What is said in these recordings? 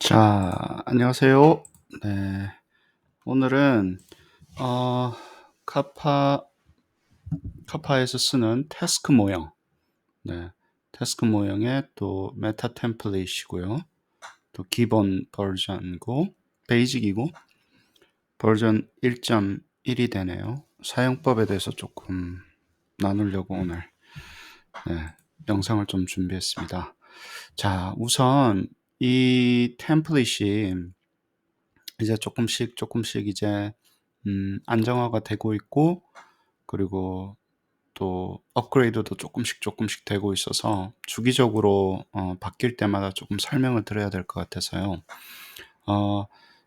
자, 안녕하세요. 네. 오늘은 어 카파 카파에서 쓰는 태스크 모형, 네, 태스크 모형의 또 메타 템플릿이고요. 또 기본 버전이고 베이직이고 버전 1.1이 되네요. 사용법에 대해서 조금 나누려고 오늘 영상을 좀 준비했습니다. 자, 우선 이 템플릿이 이제 조금씩 이제 안정화가 되고 있고, 그리고 또 업그레이드도 조금씩 되고 있어서 주기적으로 바뀔 때마다 조금 설명을 드려야 될 것 같아서요.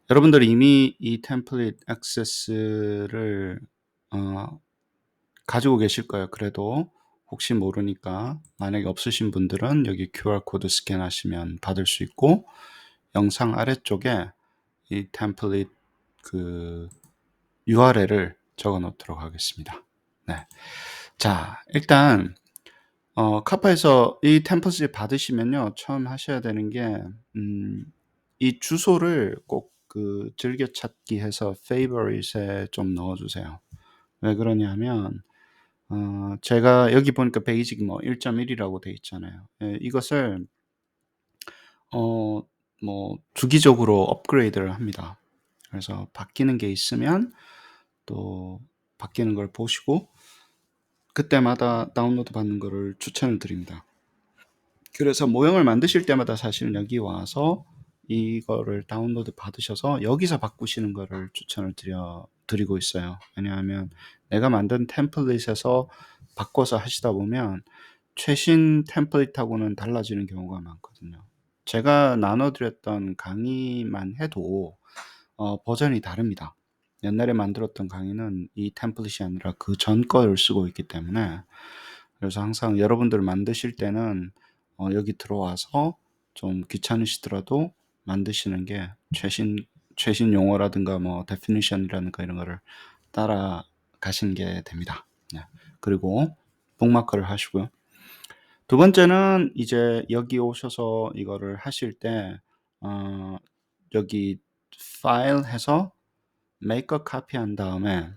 여러분들이 이미 이 템플릿 액세스를 가지고 계실 거예요. 그래도 혹시 모르니까 만약에 없으신 분들은 여기 QR코드 스캔하시면 받을 수 있고, 영상 아래쪽에 이 템플릿 그 URL을 적어 놓도록 하겠습니다. 네. 자, 일단 카파에서 이 템플릿 받으시면요, 처음 하셔야 되는 게 이 주소를 꼭 그 즐겨찾기 해서 favorite에 좀 넣어 주세요. 왜 그러냐면 제가 여기 보니까 베이직 뭐 1.1이라고 돼 있잖아요. 예, 이것을 뭐 주기적으로 업그레이드를 합니다. 그래서 바뀌는 게 있으면 또 바뀌는 걸 보시고 그때마다 다운로드 받는 거를 추천을 드립니다. 그래서 모형을 만드실 때마다 사실은 여기 와서 이거를 다운로드 받으셔서 여기서 바꾸시는 거를 추천을 드리고 있어요. 왜냐하면 내가 만든 템플릿에서 바꿔서 하시다 보면 최신 템플릿하고는 달라지는 경우가 많거든요. 제가 나눠드렸던 강의만 해도 버전이 다릅니다. 옛날에 만들었던 강의는 이 템플릿이 아니라 그 전 거를 쓰고 있기 때문에, 그래서 항상 여러분들 만드실 때는 여기 들어와서 좀 귀찮으시더라도 만드시는 게 최신 용어라든가 뭐 definition이라든가 이런 거를 따라 가시는 게 됩니다. 네. 그리고 북마크를 하시고요. 두 번째는 이제 여기 오셔서 이거를 하실 때 여기 파일 해서 make a copy 한 다음에,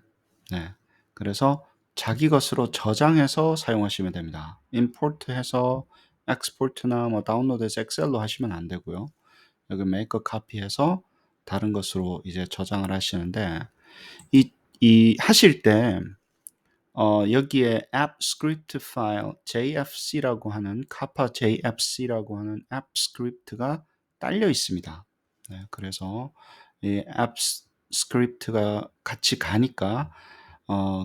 네, 그래서 자기 것으로 저장해서 사용하시면 됩니다. import 해서 export나 뭐 다운로드해서 엑셀로 하시면 안 되고요. 여기 make a copy 해서 다른 것으로 이제 저장을 하시는데, 이 하실 때 여기에 app script 파일 JFC라고 하는 kappa JFC라고 하는 app script가 딸려 있습니다. 네, 그래서 이 app script가 같이 가니까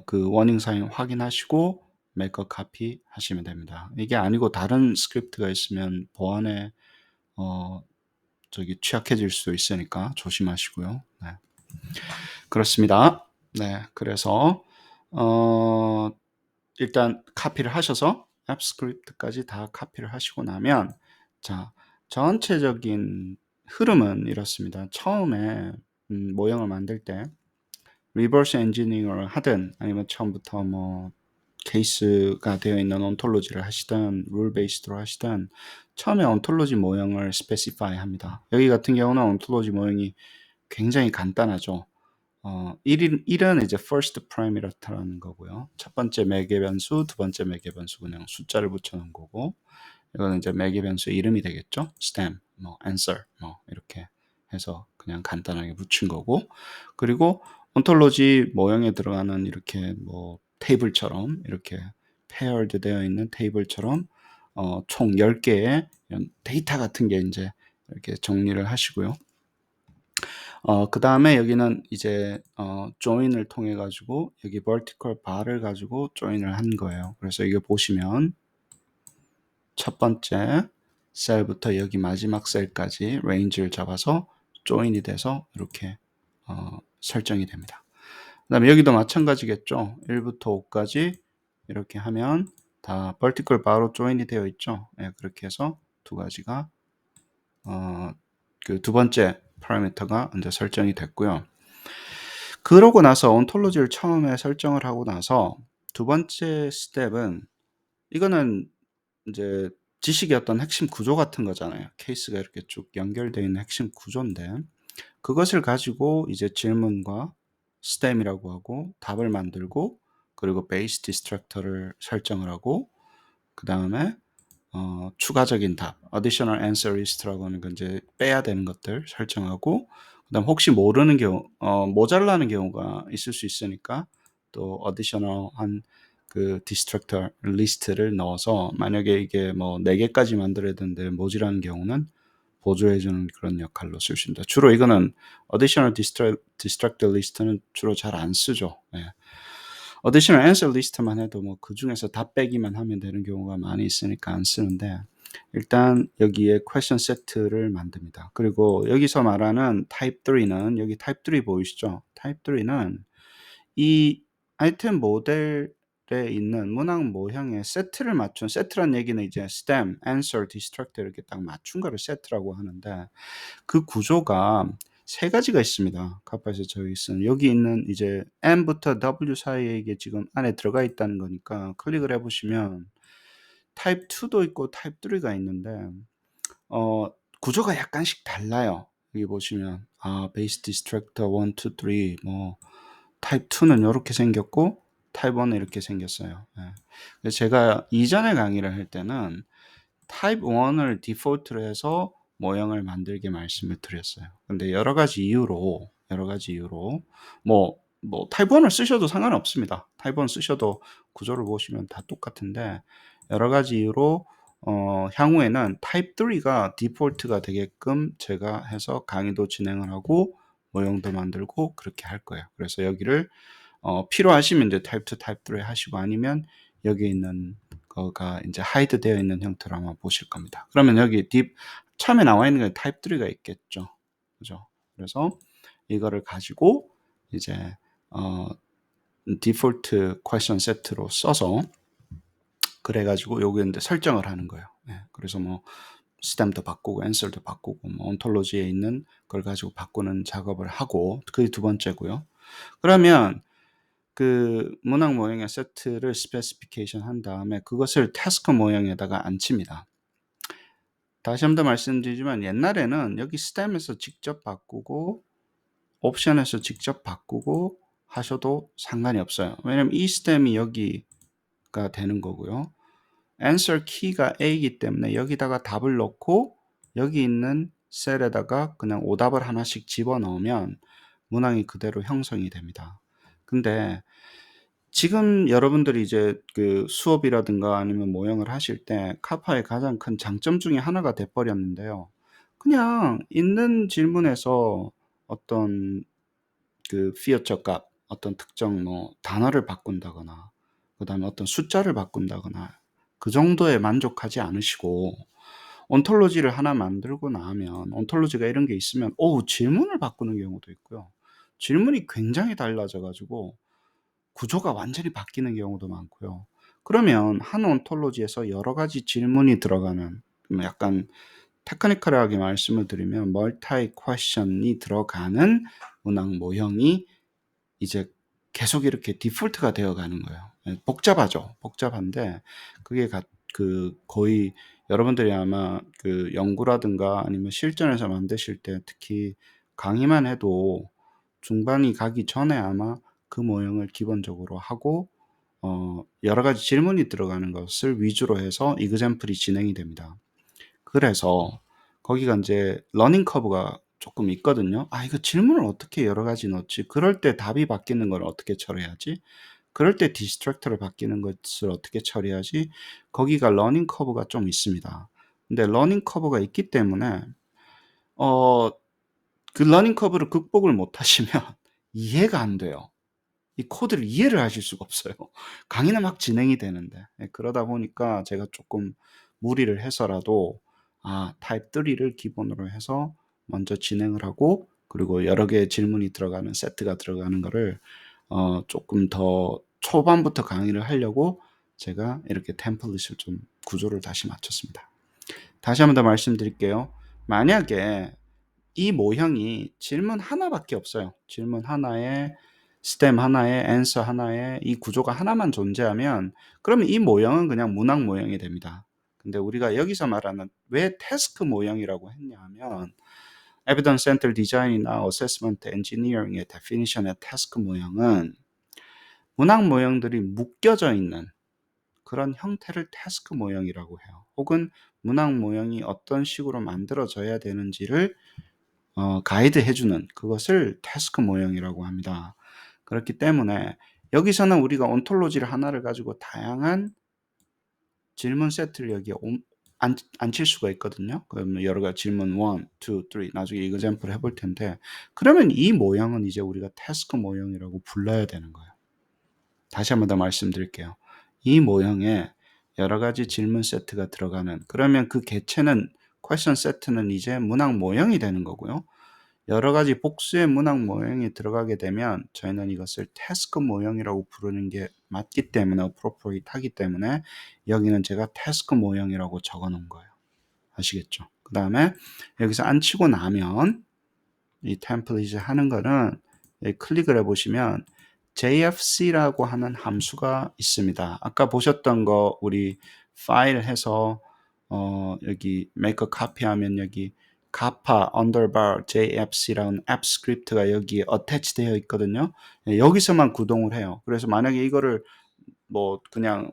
그 워닝 사인 확인하시고 make a copy 하시면 됩니다. 이게 아니고 다른 스크립트가 있으면 보안에 취약해질 수 있으니까 조심하시고요. 네. 그렇습니다. 네, 그래서 일단 카피를 하셔서 앱 스크립트까지 다 카피를 하시고 나면, 자, 전체적인 흐름은 이렇습니다. 처음에 모형을 만들 때 리버스 엔지니어를 하든 아니면 처음부터 뭐 케이스가 되어 있는 온톨로지를 하시든 룰 베이스드로 하시든 처음에 온톨로지 모형을 스페시파이 합니다. 여기 같은 경우는 온톨로지 모형이 굉장히 간단하죠. 1은 이제 first parameter라는 거고요. 첫 번째 매개 변수, 두 번째 매개 변수 그냥 숫자를 붙여놓은 거고, 이거는 이제 매개 변수의 이름이 되겠죠. stem, 뭐 answer, 뭐 이렇게 해서 그냥 간단하게 붙인 거고, 그리고 온톨로지 모형에 들어가는 이렇게 뭐 테이블처럼 이렇게 paired 되어 있는 테이블처럼 총 10개의 이런 데이터 같은 게 이제 이렇게 정리를 하시고요. 그 다음에 여기는 이제 join을 통해 가지고 여기 vertical bar를 가지고 join을 한 거예요. 그래서 이거 보시면 첫 번째 셀부터 여기 마지막 셀까지 range를 잡아서 join이 돼서 이렇게 설정이 됩니다. 그 다음에 여기도 마찬가지겠죠. 1부터 5까지 이렇게 하면 다 vertical bar로 join이 되어 있죠. 네, 그렇게 해서 두 가지가 그 두 번째 파라미터가 이제 설정이 됐고요. 그러고 나서 온톨로지를 처음에 설정을 하고 나서 두 번째 스텝은, 이거는 이제 지식의 어떤 핵심 구조 같은 거잖아요. 케이스가 이렇게 쭉 연결되어 있는 핵심 구조인데 그것을 가지고 이제 질문과 스템이라고 하고 답을 만들고 그리고 베이스 디스트럭터를 설정을 하고 그다음에 추가적인 답 additional answer list라고 하는 건 이제 빼야 되는 것들 설정하고 그다음 혹시 모르는 경우 모자라는 경우가 있을 수 있으니까 또 additional 한 그 디스트럭터 리스트를 넣어서 만약에 이게 뭐 4개까지 만들어야 되는데 모자라는 경우는 보조해 주는 그런 역할로 쓸 수 있습니다. 주로 이거는 additional distractor list는 주로 잘 안 쓰죠. 예. additional answer list만 해도 뭐 그중에서 답 빼기만 하면 되는 경우가 많이 있으니까 안 쓰는데 일단 여기에 question set를 만듭니다. 그리고 여기서 말하는 type 3는 여기 type 3 보이시죠? type 3는 이 아이템 모델에 있는 문항 모형의 세트를 맞춘 세트란 얘기는 이제 stem, answer, distract 이렇게 딱 맞춘 거를 세트라고 하는데 그 구조가 세 가지가 있습니다. 카파에서 저기 쓰는 여기 있는 이제 M부터 W 사이에 이게 지금 안에 들어가 있다는 거니까 클릭을 해보시면 타입 2도 있고 타입 3가 있는데 어, 구조가 약간씩 달라요. 여기 보시면 베이스 디스트랙터 1, 2, 3, 뭐 타입 2는 이렇게 생겼고 타입 1은 이렇게 생겼어요. 예. 그래서 제가 이전에 강의를 할 때는 타입 1을 디폴트로 해서 모형을 만들게 말씀을 드렸어요. 근데 여러 가지 이유로 뭐 타입 1을 쓰셔도 상관없습니다. 타입 1 쓰셔도 구조를 보시면 다 똑같은데 여러 가지 이유로 향후에는 타입 3가 디폴트가 되게끔 제가 해서 강의도 진행을 하고 모형도 만들고 그렇게 할 거예요. 그래서 여기를 필요하시면 이제 타입 2, 타입 3 하시고 아니면 여기 있는 거가 이제 하이드 되어 있는 형태로 아마 보실 겁니다. 그러면 여기 처음에 나와 있는 게 타입 3가 있겠죠. 그죠? 그래서 이거를 가지고 이제 디폴트 퀘션 세트로 써서 그래가지고 여기 이제 설정을 하는 거예요. 네, 그래서 뭐 스탬도 바꾸고 앤서도 바꾸고 뭐 온톨로지에 있는 걸 가지고 바꾸는 작업을 하고 그게 두 번째고요. 그러면 그 문항 모형의 세트를 스페시피케이션 한 다음에 그것을 태스크 모형에다가 앉힙니다. 다시 한번 말씀드리지만 옛날에는 여기 스템에서 직접 바꾸고 옵션에서 직접 바꾸고 하셔도 상관이 없어요. 왜냐면 이 스템이 여기가 되는 거고요. answer key가 A이기 때문에 여기다가 답을 넣고 여기 있는 셀에다가 그냥 오답을 하나씩 집어넣으면 문항이 그대로 형성이 됩니다. 근데 지금 여러분들이 이제 그 수업이라든가 아니면 모형을 하실 때 카파의 가장 큰 장점 중에 하나가 돼 버렸는데요. 그냥 있는 질문에서 어떤 그 피어처 값, 어떤 특정 뭐 단어를 바꾼다거나 그다음에 어떤 숫자를 바꾼다거나 그 정도에 만족하지 않으시고 온톨로지를 하나 만들고 나면 온톨로지가 이런 게 있으면 질문을 바꾸는 경우도 있고요. 질문이 굉장히 달라져 가지고 구조가 완전히 바뀌는 경우도 많고요. 그러면 한 온톨로지에서 여러 가지 질문이 들어가는 약간 테크니컬하게 말씀을 드리면 멀티 퀘션이 들어가는 문항 모형이 이제 계속 이렇게 디폴트가 되어 가는 거예요. 복잡하죠. 복잡한데 그게 거의 여러분들이 아마 그 연구라든가 아니면 실전에서 만드실 때 특히 강의만 해도 중반이 가기 전에 아마 그 모형을 기본적으로 하고 여러 가지 질문이 들어가는 것을 위주로 해서 이그젬플이 진행이 됩니다. 그래서 거기가 이제 러닝 커브가 조금 있거든요. 이거 질문을 어떻게 여러 가지 넣지? 그럴 때 답이 바뀌는 걸 어떻게 처리하지? 그럴 때 디스트랙터를 바뀌는 것을 어떻게 처리하지? 거기가 러닝 커브가 좀 있습니다. 근데 러닝 커브가 있기 때문에 어, 그 러닝 커브를 극복을 못 하시면 이해가 안 돼요. 이 코드를 이해를 하실 수가 없어요. 강의는 막 진행이 되는데. 그러다 보니까 제가 조금 무리를 해서라도 타입 3를 기본으로 해서 먼저 진행을 하고 그리고 여러 개의 질문이 들어가는 세트가 들어가는 거를 조금 더 초반부터 강의를 하려고 제가 이렇게 템플릿을 좀 구조를 다시 맞췄습니다. 다시 한번 더 말씀드릴게요. 만약에 이 모형이 질문 하나밖에 없어요. 질문 하나에 스템 하나에 answer 하나에 이 구조가 하나만 존재하면 그러면 이 모형은 그냥 문항 모형이 됩니다. 근데 우리가 여기서 말하는 왜 태스크 모형이라고 했냐면 Evidence Center Design이나 Assessment Engineering의 definition의 태스크 모형은 문항 모형들이 묶여져 있는 그런 형태를 태스크 모형이라고 해요. 혹은 문항 모형이 어떤 식으로 만들어져야 되는지를 가이드 해주는 그것을 태스크 모형이라고 합니다. 그렇기 때문에 여기서는 우리가 온톨로지를 하나를 가지고 다양한 질문 세트를 여기에 앉힐 수가 있거든요. 그러면 여러 가지 질문 1, 2, 3 나중에 example 해볼 텐데 그러면 이 모형은 이제 우리가 태스크 모형이라고 불러야 되는 거예요. 다시 한번 더 말씀드릴게요. 이 모형에 여러 가지 질문 세트가 들어가는 그러면 그 개체는 question 세트는 이제 문항 모형이 되는 거고요. 여러 가지 복수의 문항 모형이 들어가게 되면 저희는 이것을 태스크 모형이라고 부르는 게 맞기 때문에 appropriate 하기 때문에 여기는 제가 태스크 모형이라고 적어 놓은 거예요. 아시겠죠? 그 다음에 여기서 앉히고 나면 이 템플릿을 하는 거는 여기 클릭을 해보시면 JFC라고 하는 함수가 있습니다. 아까 보셨던 거 우리 파일 해서 여기 make a copy 하면 여기 kappa underbar JFC라는 앱 스크립트가 여기에 attach 되어 있거든요. 여기서만 구동을 해요. 그래서 만약에 이거를 뭐 그냥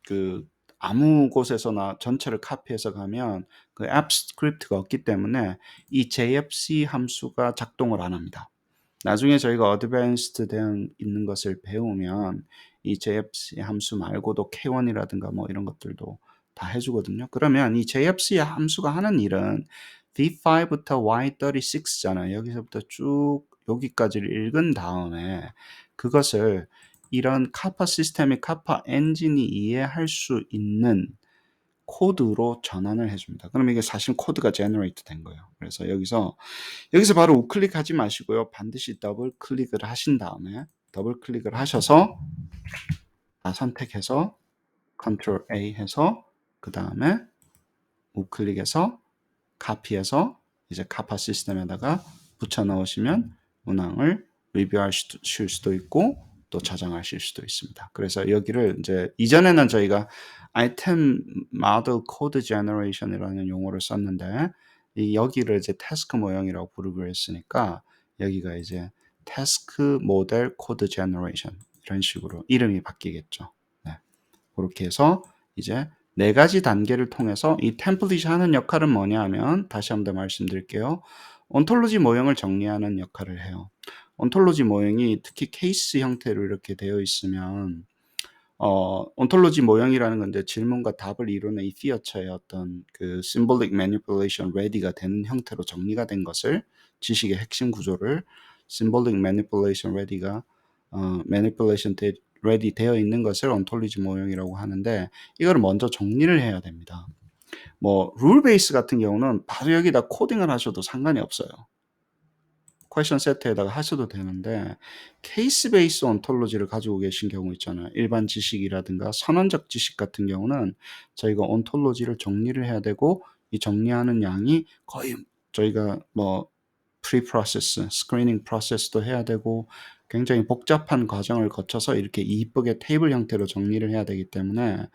그 아무 곳에서나 전체를 카피해서 가면 그 앱 스크립트가 없기 때문에 이 JFC 함수가 작동을 안 합니다. 나중에 저희가 어드밴스드 되어 있는 것을 배우면 이 JFC 함수 말고도 K1이라든가 뭐 이런 것들도 다 해주거든요. 그러면 이 JFC 함수가 하는 일은 V5부터 Y36잖아요. 여기서부터 쭉 여기까지를 읽은 다음에 그것을 이런 카파 시스템이 카파 엔진이 이해할 수 있는 코드로 전환을 해줍니다. 그럼 이게 사실 코드가 제너레이트 된 거예요. 그래서 여기서 바로 우클릭하지 마시고요. 반드시 더블 클릭을 하신 다음에 더블 클릭을 하셔서 다 선택해서 컨트롤 A 해서 그 다음에 우클릭해서 카피해서 이제 카파 시스템에다가 붙여 넣으시면 문항을 리뷰하실 수도 있고 또 저장하실 수도 있습니다. 그래서 여기를 이제 이전에는 저희가 아이템 모델 코드 제너레이션이라는 용어를 썼는데 여기를 이제 태스크 모형이라고 부르기로 했으니까 여기가 이제 태스크 모델 코드 제너레이션 이런 식으로 이름이 바뀌겠죠. 네. 그렇게 해서 이제 네 가지 단계를 통해서 이 템플릿이 하는 역할은 뭐냐 하면 다시 한번 더 말씀드릴게요. 온톨로지 모형을 정리하는 역할을 해요. 온톨로지 모형이 특히 케이스 형태로 이렇게 되어 있으면 온톨로지 모형이라는 건 이제 질문과 답을 이루는 이 피어처의 어떤 그 symbolic manipulation ready가 되는 형태로 정리가 된 것을 지식의 핵심 구조를 symbolic manipulation ready가 manipulation ready 되어 있는 것을 온톨로지 모형이라고 하는데 이걸 먼저 정리를 해야 됩니다. 뭐 룰 베이스 같은 경우는 바로 여기다 코딩을 하셔도 상관이 없어요. 퀘션 세트에다가 하셔도 되는데 케이스 베이스 온톨로지를 가지고 계신 경우 있잖아요. 일반 지식이라든가 선언적 지식 같은 경우는 저희가 온톨로지를 정리를 해야 되고 이 정리하는 양이 거의 저희가 뭐 프리프로세스, 스크리닝 프로세스도 해야 되고 굉장히 복잡한 과정을 거쳐서 이렇게 이쁘게 테이블 형태로 정리를 해야 되기 때문에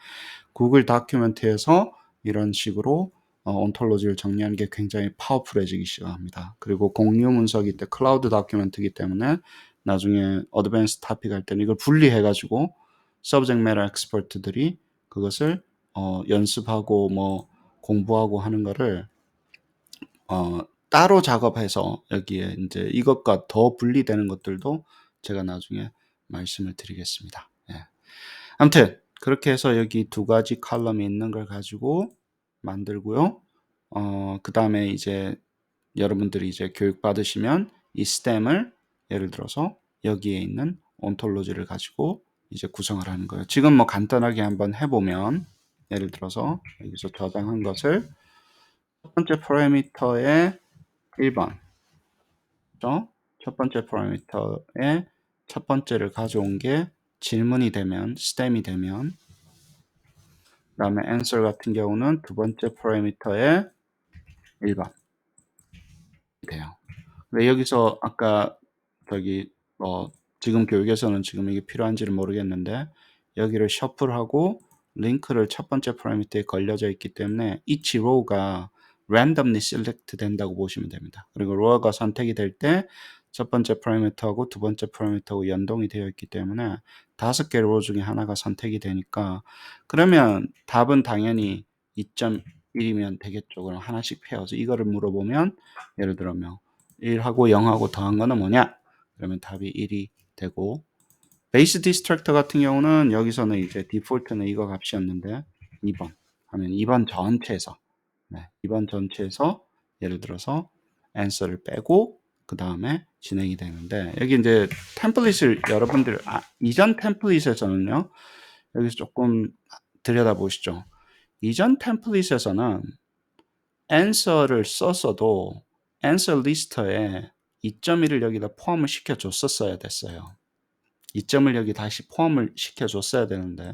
구글 다큐멘트에서 이런 식으로 온톨로지를 정리하는 게 굉장히 파워풀해지기 시작합니다. 그리고 공유 문서기 때 클라우드 다큐멘트이기 때문에 나중에 어드밴스 토픽 할 때는 이걸 분리해가지고 서브젝트 매터 엑스퍼트들이 그것을 연습하고 뭐 공부하고 하는 거를 따로 작업해서 여기에 이제 이것과 더 분리되는 것들도 제가 나중에 말씀을 드리겠습니다. 예. 아무튼 그렇게 해서 여기 두 가지 칼럼이 있는 걸 가지고 만들고요. 그 다음에 이제 여러분들이 이제 교육 받으시면 이 스템을 예를 들어서 여기에 있는 온톨로지를 가지고 이제 구성을 하는 거예요. 지금 뭐 간단하게 한번 해보면 예를 들어서 여기서 저장한 것을 첫 번째 파라미터의 1번 첫 번째 파라미터의 첫 번째를 가져온 게 질문이 되면 스템이 되면 그 다음에 answer 같은 경우는 두 번째 파라미터의 1번 돼요. 근데 여기서 아까 저기 지금 교육에서는 지금 이게 필요한지는 모르겠는데 여기를 셔플하고 링크를 첫 번째 parameter에 걸려져 있기 때문에 each row가 randomly select 된다고 보시면 됩니다. 그리고 row가 선택이 될 때 첫 번째 parameter하고 두 번째 parameter하고 연동이 되어 있기 때문에 5개 row 중에 하나가 선택이 되니까 그러면 답은 당연히 2.1이면 되겠죠. 그럼 하나씩 패어서 이거를 물어보면 예를 들면 1하고 0하고 더한 거는 뭐냐? 그러면 답이 1이 되고 베이스 디스트럭터 같은 경우는 여기서는 이제 디폴트는 이거 값이었는데 2번 하면 2번 전체에서 2번 전체에서 예를 들어서 answer를 빼고 그 다음에 진행이 되는데 여기 이제 템플릿을 여러분들 이전 템플릿에서는요 여기서 조금 들여다보시죠. 이전 템플릿에서는 answer를 썼어도 answer 리스트에 2.1을 여기다 포함을 시켜줬었어야 됐어요. 2점을 여기 다시 포함을 시켜줬어야 되는데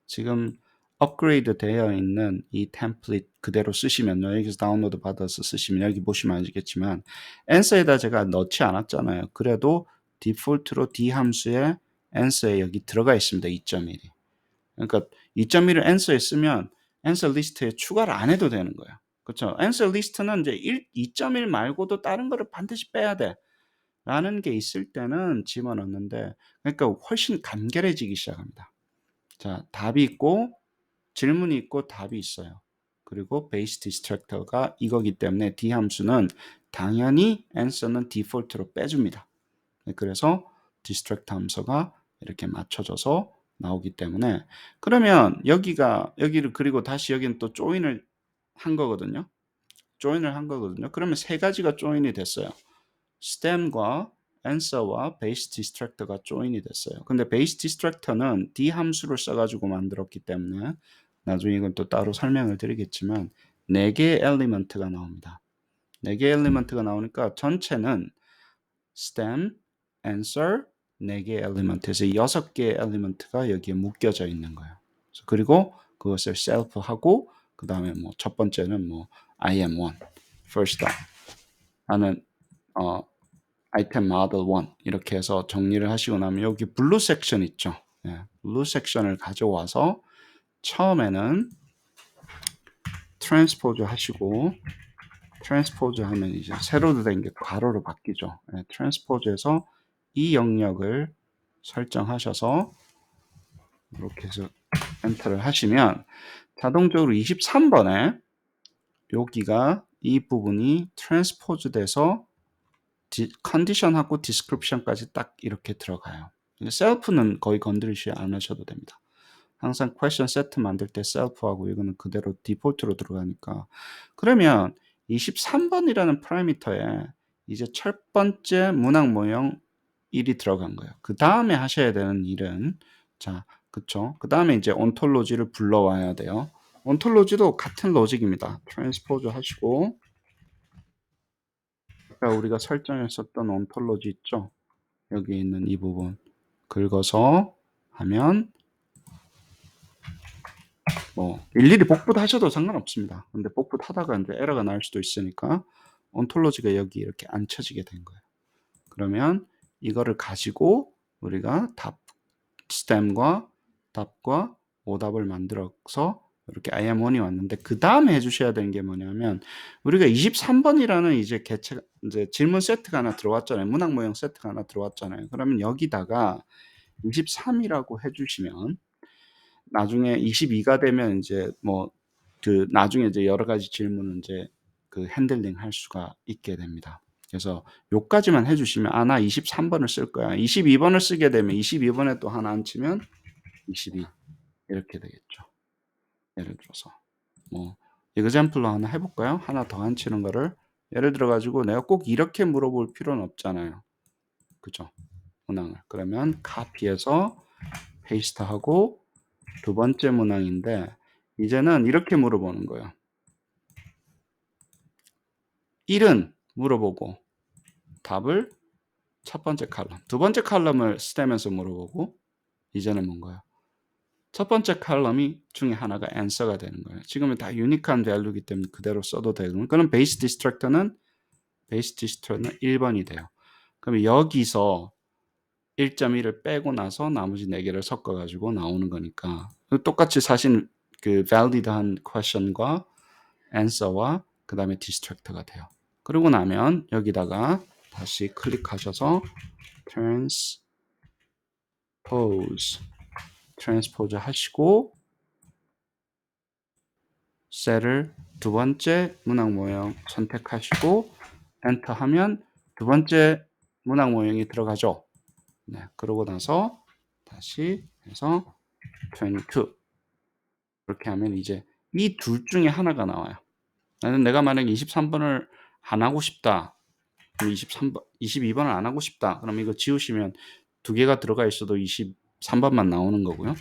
지금 업그레이드 되어 있는 이 템플릿 그대로 쓰시면요. 여기서 다운로드 받아서 쓰시면 여기 보시면 아시겠지만 answer에다 제가 넣지 않았잖아요. 그래도 디폴트로 D 함수에 answer에 여기 들어가 있습니다. 2.1이. 그러니까 2.1을 answer에 쓰면 answer 리스트에 추가를 안 해도 되는 거예요. 그렇죠? answer 리스트는 이제 2.1 말고도 다른 거를 반드시 빼야 돼. 라는 게 있을 때는 집어넣는데 그러니까 훨씬 간결해지기 시작합니다. 자, 답이 있고 질문이 있고 답이 있어요. 그리고 베이스 디스트랙터가 이거기 때문에 D 함수는 당연히 answer는 디폴트로 빼줍니다. 그래서 디스트랙터 함수가 이렇게 맞춰져서 나오기 때문에 그러면 여기를 그리고 다시 여기는 또 조인을 한 거거든요. 그러면 세 가지가 조인이 됐어요. stem과 answer와 base distractor가 join이 됐어요. 근데 base distractor는 d 함수를 써가지고 만들었기 때문에 나중에 이건 또 따로 설명을 드리겠지만 4개의 엘리먼트가 나옵니다. 4개의 엘리먼트가 나오니까 전체는 stem, answer, 4개의 엘리먼트에서 6개의 엘리먼트가 여기에 묶여져 있는 거예요. 그리고 그것을 self하고 그 다음에 뭐 첫 번째는 뭐 I am one, first up 하는 아이템 모델 1 이렇게 해서 정리를 하시고 나면 여기 블루 섹션 있죠. 블루 섹션을 가져와서 처음에는 트랜스포즈 하시고 트랜스포즈 하면 이제 세로로 된 게 괄호로 바뀌죠. 트랜스포즈에서 이 영역을 설정하셔서 이렇게 해서 엔터를 하시면 자동적으로 23번에 여기가 이 부분이 트랜스포즈 돼서 컨디션하고 디스크립션까지 딱 이렇게 들어가요. 셀프는 거의 건드리지 않으셔도 됩니다. 항상 퀘션 세트 만들 때 셀프하고 이거는 그대로 디폴트로 들어가니까 그러면 23번이라는 파라미터에 이제 첫 번째 문항 모형 1이 들어간 거예요. 그 다음에 하셔야 되는 일은 자, 그쵸? 그 다음에 이제 온톨로지를 불러와야 돼요. 온톨로지도 같은 로직입니다. 트랜스포즈 하시고 아까 우리가 설정했었던 온톨로지 있죠? 여기 있는 이 부분 긁어서 하면 뭐 일일이 복붙 하셔도 상관없습니다. 근데 복붙 하다가 이제 에러가 날 수도 있으니까 온톨로지가 여기 이렇게 앉혀지게 된 거예요. 그러면 이거를 가지고 우리가 답 스템과 답과 오답을 만들어서 이렇게 IM1이 왔는데 그 다음에 해주셔야 되는 게 뭐냐면 우리가 23번이라는 이제 개체 이제 질문 세트가 하나 들어왔잖아요. 문항 모형 세트가 하나 들어왔잖아요. 그러면 여기다가 23이라고 해주시면 나중에 22가 되면 이제 뭐 그 나중에 이제 여러 가지 질문을 이제 그 핸들링 할 수가 있게 됩니다. 그래서 요까지만 해주시면 아, 나 23번을 쓸 거야. 22번을 쓰게 되면 22번에 또 하나 안 치면 22 이렇게 되겠죠. 예를 들어서 뭐 example로 하나 해볼까요? 하나 더 안 치는 거를 예를 들어 가지고 내가 꼭 이렇게 물어볼 필요는 없잖아요. 그죠? 문항을 그러면 copy해서 paste하고 두 번째 문항인데 이제는 이렇게 물어보는 거예요. 1은 물어보고 답을 첫 번째 칼럼, 두 번째 칼럼을 스템에서 물어보고 이제는 뭔가요? 첫 번째 칼럼이 중에 하나가 answer가 되는 거예요. 지금은 다 유니크한 밸류이기 때문에 그대로 써도 되고 그럼 베이스 디스트랙터는 1번이 돼요. 그럼 여기서 1.1을 빼고 나서 나머지 4개를 섞어가지고 나오는 거니까 똑같이 사실 그 valid한 question과 answer와 그 다음에 distract가 돼요. 그러고 나면 여기다가 다시 클릭하셔서 transpose 하시고 셀을 두 번째 문항 모형 선택하시고 엔터 하면 두 번째 문항 모형이 들어가죠. 네, 그러고 나서 다시 해서 22 이렇게 하면 이제 이 둘 중에 하나가 나와요. 나는 내가 만약에 23번을 안 하고 싶다. 그럼 23번, 22번을 안 하고 싶다. 그럼 이거 지우시면 두 개가 들어가 있어도 23번만 나오는 거고요.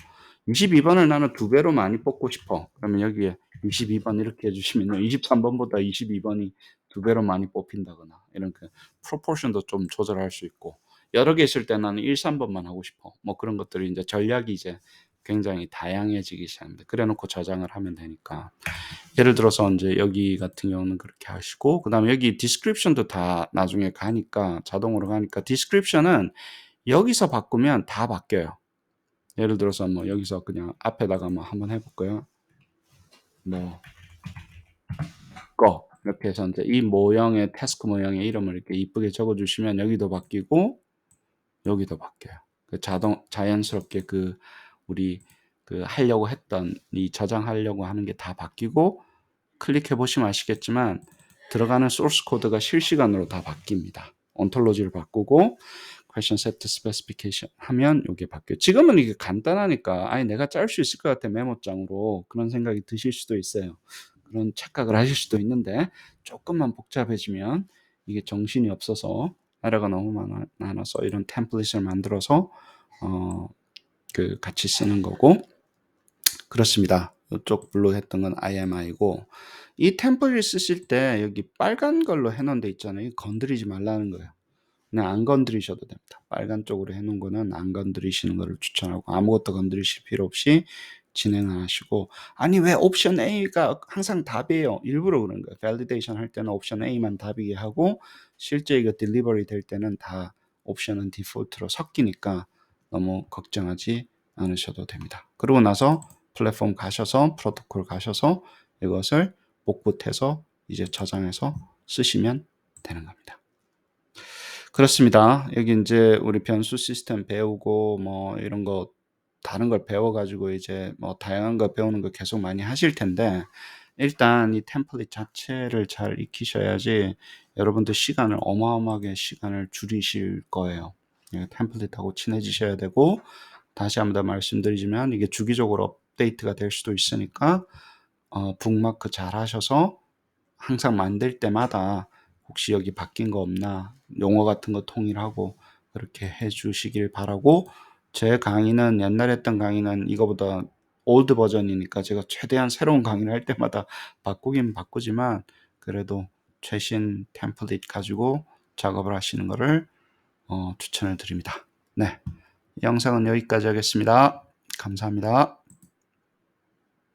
22번을 나는 두 배로 많이 뽑고 싶어. 그러면 여기에 22번 이렇게 해주시면요. 23번보다 22번이 두 배로 많이 뽑힌다거나 이런 그 프로포션도 좀 조절할 수 있고 여러 개 있을 때 나는 1, 3번만 하고 싶어. 뭐 그런 것들이 이제 전략이 이제 굉장히 다양해지기 시작합니다. 그래 놓고 저장을 하면 되니까. 예를 들어서 이제 여기 같은 경우는 그렇게 하시고 그다음에 여기 description도 다 나중에 가니까 자동으로 가니까 description은 여기서 바꾸면 다 바뀌어요. 예를 들어서 뭐 여기서 그냥 앞에다가 뭐 한번 해볼까요? 뭐 이렇게 해서 이제 이 모형의 태스크 모형의 이름을 이렇게 이쁘게 적어주시면 여기도 바뀌고 여기도 바뀌어요. 그 자연스럽게 그 우리 그 하려고 했던 이 저장하려고 하는 게 다 바뀌고 클릭해 보시면 아시겠지만 들어가는 소스 코드가 실시간으로 다 바뀝니다. 온톨로지를 바꾸고 question set specification 하면 이게 바뀌어요. 지금은 이게 간단하니까 아니 내가 짤 수 있을 것 같아 메모장으로 그런 생각이 드실 수도 있어요. 그런 착각을 하실 수도 있는데 조금만 복잡해지면 이게 정신이 없어서 에러가 너무 많아서 이런 템플릿을 만들어서 그 같이 쓰는 거고 그렇습니다. 이쪽 블루 했던 건 IMI고 이 템플릿 쓰실 때 여기 빨간 걸로 해놓은 데 있잖아요. 건드리지 말라는 거예요. 그냥 안 건드리셔도 됩니다. 빨간 쪽으로 해놓은 거는 안 건드리시는 거를 추천하고 아무것도 건드리실 필요 없이 진행하시고 아니 왜 옵션 A가 항상 답이에요. 일부러 그런 거예요. 밸리데이션 할 때는 옵션 A만 답이게 하고 실제 이거 딜리버리 될 때는 다 옵션은 디폴트로 섞이니까 너무 걱정하지 않으셔도 됩니다. 그러고 나서 플랫폼 가셔서 프로토콜 가셔서 이것을 복붙해서 이제 저장해서 쓰시면 되는 겁니다. 그렇습니다. 여기 이제 우리 변수 시스템 배우고 뭐 이런 거 다른 걸 배워가지고 이제 뭐 다양한 거 배우는 거 계속 많이 하실 텐데 일단 이 템플릿 자체를 잘 익히셔야지 여러분들 시간을 어마어마하게 시간을 줄이실 거예요. 템플릿하고 친해지셔야 되고 다시 한번 더 말씀드리지만 이게 주기적으로 업데이트가 될 수도 있으니까 북마크 잘 하셔서 항상 만들 때마다 혹시 여기 바뀐 거 없나 용어 같은 거 통일하고 그렇게 해 주시길 바라고 제 강의는 옛날에 했던 강의는 이거보다 올드 버전이니까 제가 최대한 새로운 강의를 할 때마다 바꾸긴 바꾸지만 그래도 최신 템플릿 가지고 작업을 하시는 거를 추천을 드립니다. 네, 영상은 여기까지 하겠습니다. 감사합니다.